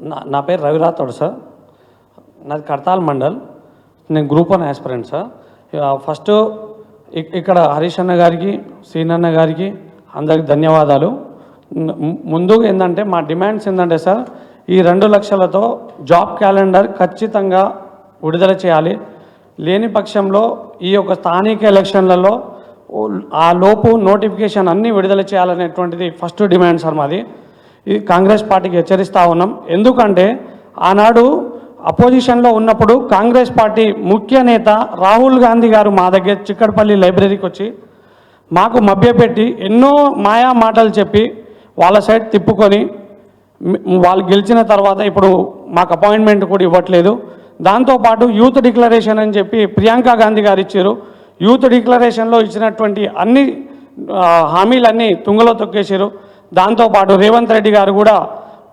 నా పేరు రవి రాథోడ్ సార్. నాది కడతాల్ మండల్. నేను గ్రూప్ 1 యాస్పిరెంట్ సార్. ఫస్ట్ ఇక్కడ హరీష్ అన్న గారికి, శ్రీనన్న గారికి అందరికి ధన్యవాదాలు. ముందుగా ఏంటంటే మా డిమాండ్స్ ఏంటంటే సార్, ఈ 2 లక్షలతో జాబ్ క్యాలెండర్ ఖచ్చితంగా విడుదల చేయాలి. లేని పక్షంలో ఈ యొక్క స్థానిక ఎలక్షన్లలో ఆ లోపు నోటిఫికేషన్ అన్నీ విడుదల చేయాలనేటువంటిది ఫస్ట్ డిమాండ్ సార్ మాది. ఇది కాంగ్రెస్ పార్టీకి హెచ్చరిస్తూ ఉన్నాం. ఎందుకంటే ఆనాడు అపోజిషన్లో ఉన్నప్పుడు కాంగ్రెస్ పార్టీ ముఖ్య నేత రాహుల్ గాంధీ గారు మా దగ్గర చిక్కడపల్లి లైబ్రరీకి వచ్చి మాకు మభ్యపెట్టి ఎన్నో మాయా మాటలు చెప్పి వాళ్ళ సైడ్ తిప్పుకొని వాళ్ళు గెలిచిన తర్వాత ఇప్పుడు మాకు అపాయింట్మెంట్ కూడా ఇవ్వట్లేదు. దాంతోపాటు యూత్ డిక్లరేషన్ అని చెప్పి ప్రియాంక గాంధీ గారు ఇచ్చారు. యూత్ డిక్లరేషన్లో ఇచ్చినటువంటి అన్ని హామీలన్నీ తుంగలో తొక్కేసారు. దాంతోపాటు రేవంత్ రెడ్డి గారు కూడా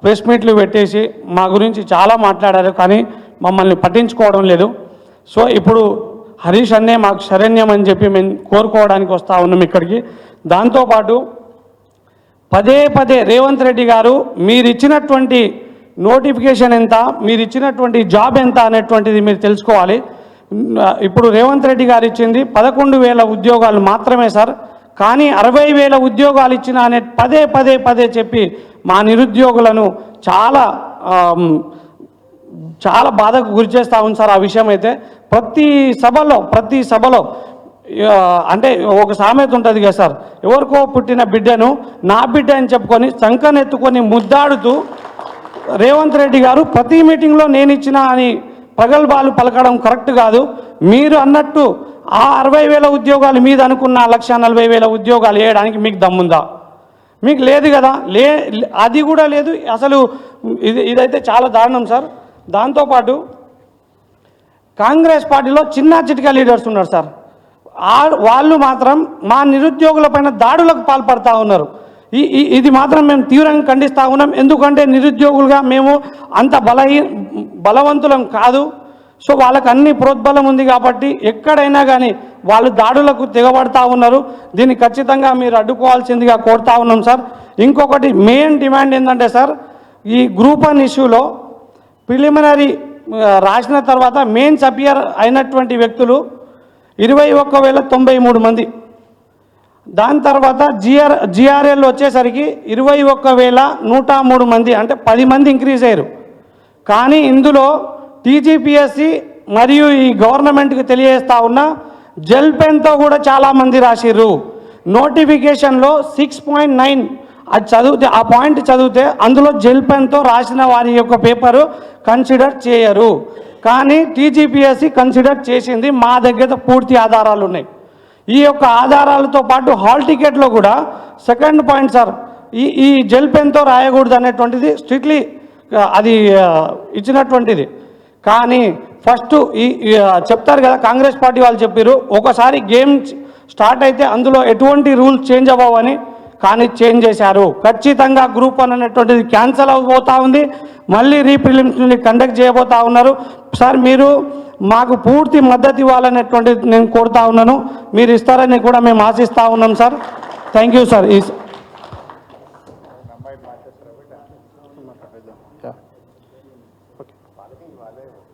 ప్రెస్ మీట్లు పెట్టేసి మా గురించి చాలా మాట్లాడారు, కానీ మమ్మల్ని పట్టించుకోవడం లేదు. సో ఇప్పుడు హరీష్ అన్నే మాకు శరణ్యం అని చెప్పి మేము కోరుకోవడానికి వస్తూ ఉన్నాం ఇక్కడికి. దాంతోపాటు పదే పదే రేవంత్ రెడ్డి గారు మీరు ఇచ్చినటువంటి నోటిఫికేషన్ ఎంత, మీరు ఇచ్చినటువంటి జాబ్ ఎంత అనేటువంటిది మీరు తెలుసుకోవాలి. ఇప్పుడు రేవంత్ రెడ్డి గారు ఇచ్చింది 11,000 ఉద్యోగాలు మాత్రమే సార్, కానీ 60,000 ఉద్యోగాలు ఇచ్చిన అనే పదే పదే పదే చెప్పి మా నిరుద్యోగులను చాలా చాలా బాధకు గురి చేస్తూ ఉంది సార్. ఆ విషయం అయితే ప్రతి సభలో అంటే ఒక సామెత ఉంటుంది కదా సార్, ఎవరికో పుట్టిన బిడ్డను నా బిడ్డ అని చెప్పుకొని సంకనెత్తుకొని ముద్దాడుతూ రేవంత్ రెడ్డి గారు ప్రతి మీటింగ్లో నేను ఇచ్చిన అని ప్రగల్భాలు పలకడం కరెక్ట్ కాదు. మీరు అన్నట్టు ఆ 60,000 ఉద్యోగాలు మీద అనుకున్న 1,40,000 ఉద్యోగాలు వేయడానికి మీకు దమ్ముందా? మీకు లేదు కదా, అది కూడా లేదు అసలు. ఇదైతే చాలా దారుణం సార్. దాంతోపాటు కాంగ్రెస్ పార్టీలో చిన్న చిటికా లీడర్స్ ఉన్నారు సార్. వాళ్ళు మాత్రం మా నిరుద్యోగులపైన దాడులకు పాల్పడుతూ ఉన్నారు. ఇది మాత్రం మేము తీవ్రంగా ఖండిస్తూ ఉన్నాం. ఎందుకంటే నిరుద్యోగులుగా మేము అంత బలవంతులం కాదు. సో వాళ్ళకు అన్ని ప్రోద్బలం ఉంది కాబట్టి ఎక్కడైనా కానీ వాళ్ళు దాడులకు తెగబడతా ఉన్నారు. దీన్ని ఖచ్చితంగా మీరు అడ్డుకోవాల్సిందిగా కోరుతా ఉన్నాం సార్. ఇంకొకటి మెయిన్ డిమాండ్ ఏంటంటే సార్, ఈ గ్రూప్ 1 ఇష్యూలో ప్రిలిమినరీ రాసిన తర్వాత మెయిన్స్ అపియర్ అయినటువంటి వ్యక్తులు 21,093 మంది. దాని తర్వాత జిఆర్ఎల్ వచ్చేసరికి 21,103 మంది, అంటే 10 మంది ఇంక్రీజ్ అయ్యారు. కానీ ఇందులో టీజీపీఎస్సీ మరియు ఈ గవర్నమెంట్కి తెలియజేస్తా ఉన్న జెల్ పెన్తో కూడా చాలామంది రాసిర్రు. నోటిఫికేషన్లో 6.9 అది చదివితే, ఆ పాయింట్ చదివితే అందులో జెల్ పెన్తో రాసిన వారి యొక్క పేపరు కన్సిడర్ చేయరు. కానీ టీజీపీఎస్సీ కన్సిడర్ చేసింది. మా దగ్గర పూర్తి ఆధారాలు ఉన్నాయి. ఈ యొక్క ఆధారాలతో పాటు హాల్ టికెట్లో కూడా సెకండ్ పాయింట్ సార్, ఈ జెల్ పెన్తో రాయకూడదు అనేటువంటిది స్ట్రిక్ట్లీ అది ఇచ్చినటువంటిది. కానీ ఫస్ట్ చెప్తారు కదా, కాంగ్రెస్ పార్టీ వాళ్ళు చెప్పారు ఒకసారి గేమ్ స్టార్ట్ అయితే అందులో ఎటువంటి రూల్స్ చేంజ్ అవ్వవని, కానీ చేంజ్ చేశారు. ఖచ్చితంగా గ్రూప్ 1 అనేటువంటిది క్యాన్సిల్ అవ్వబోతూ ఉంది. మళ్ళీ రీప్రిలిమినరీ కండక్ట్ చేయబోతూ ఉన్నారు. సార్ మీరు మాకు పూర్తి మద్దతు ఇవ్వాలనేటువంటిది నేను కోరుతా ఉన్నాను. మీరు ఇస్తారని కూడా మేము ఆశిస్తూ ఉన్నాం సార్. Thank you sir.